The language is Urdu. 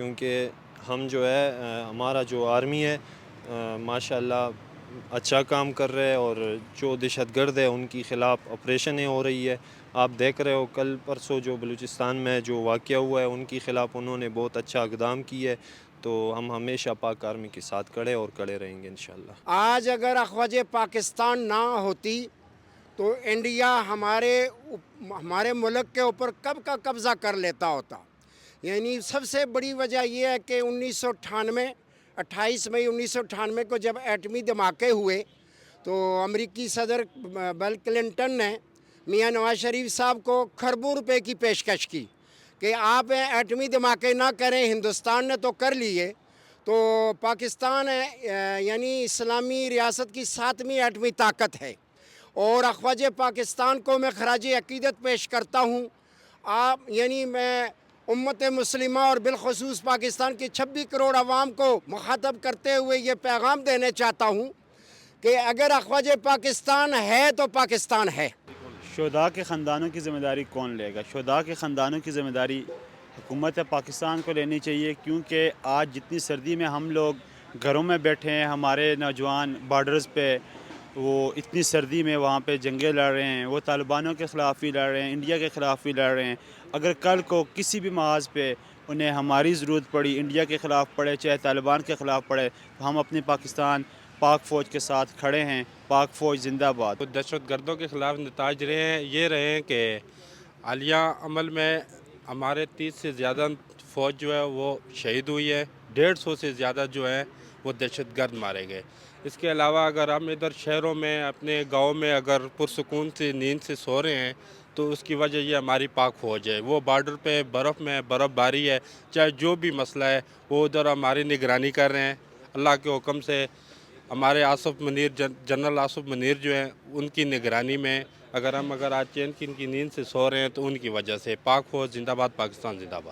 کیونکہ ہم جو ہے ہمارا جو آرمی ہے ماشاءاللہ اچھا کام کر رہے ہیں، اور جو دہشت گرد ہے ان کی خلاف آپریشنیں ہو رہی ہے۔ آپ دیکھ رہے ہو کل پرسوں جو بلوچستان میں جو واقعہ ہوا ہے ان کی خلاف انہوں نے بہت اچھا اقدام کی ہے، تو ہم ہمیشہ پاک آرمی کے ساتھ کھڑے اور کھڑے رہیں گے انشاءاللہ۔ آج اگر افواج پاکستان نہ ہوتی تو انڈیا ہمارے ملک کے اوپر کب کا قبضہ کر لیتا ہوتا۔ یعنی سب سے بڑی وجہ یہ ہے کہ 28 مئی 1998 کو جب ایٹمی دھماکے ہوئے تو امریکی صدر بل کلنٹن نے میاں نواز شریف صاحب کو کھربوں روپے کی پیشکش کی کہ آپ ایٹمی دھماکے نہ کریں، ہندوستان نے تو کر لیے۔ تو پاکستان یعنی اسلامی ریاست کی 7ویں ایٹمی طاقت ہے، اور افواج پاکستان کو میں خراج عقیدت پیش کرتا ہوں۔ یعنی میں امت مسلمہ اور بالخصوص پاکستان کی 26 کروڑ عوام کو مخاطب کرتے ہوئے یہ پیغام دینے چاہتا ہوں کہ اگر افواج پاکستان ہے تو پاکستان ہے۔ شہداء کے خاندانوں کی ذمہ داری کون لے گا؟ شہداء کے خاندانوں کی ذمہ داری حکومت پاکستان کو لینی چاہیے، کیونکہ آج جتنی سردی میں ہم لوگ گھروں میں بیٹھے ہیں، ہمارے نوجوان بارڈرز پہ وہ اتنی سردی میں وہاں پہ جنگیں لڑ رہے ہیں، وہ طالبانوں کے خلاف بھی لڑ رہے ہیں، انڈیا کے خلاف بھی لڑ رہے ہیں۔ اگر کل کو کسی بھی محاذ پہ انہیں ہماری ضرورت پڑی، انڈیا کے خلاف پڑے چاہے طالبان کے خلاف پڑے، تو ہم اپنے پاکستان پاک فوج کے ساتھ کھڑے ہیں۔ پاک فوج زندہ باد۔ دہشت گردوں کے خلاف نتائج رہے ہیں کہ حالیہ عمل میں ہمارے 30 سے زیادہ فوج جو ہے وہ شہید ہوئی ہے، 150 سے زیادہ جو ہے وہ دہشت گرد مارے گئے۔ اس کے علاوہ اگر ہم ادھر شہروں میں اپنے گاؤں میں اگر پرسکون سے نیند سے سو رہے ہیں تو اس کی وجہ یہ ہماری پاک فوج ہے۔ وہ بارڈر پہ برف باری ہے، چاہے جو بھی مسئلہ ہے وہ ادھر ہماری نگرانی کر رہے ہیں۔ اللہ کے حکم سے ہمارے جنرل آصف منیر جو ہیں ان کی نگرانی میں اگر آج چین کی نیند سے سو رہے ہیں تو ان کی وجہ سے۔ پاک فوج زندہ باد، پاکستان زندہ باد۔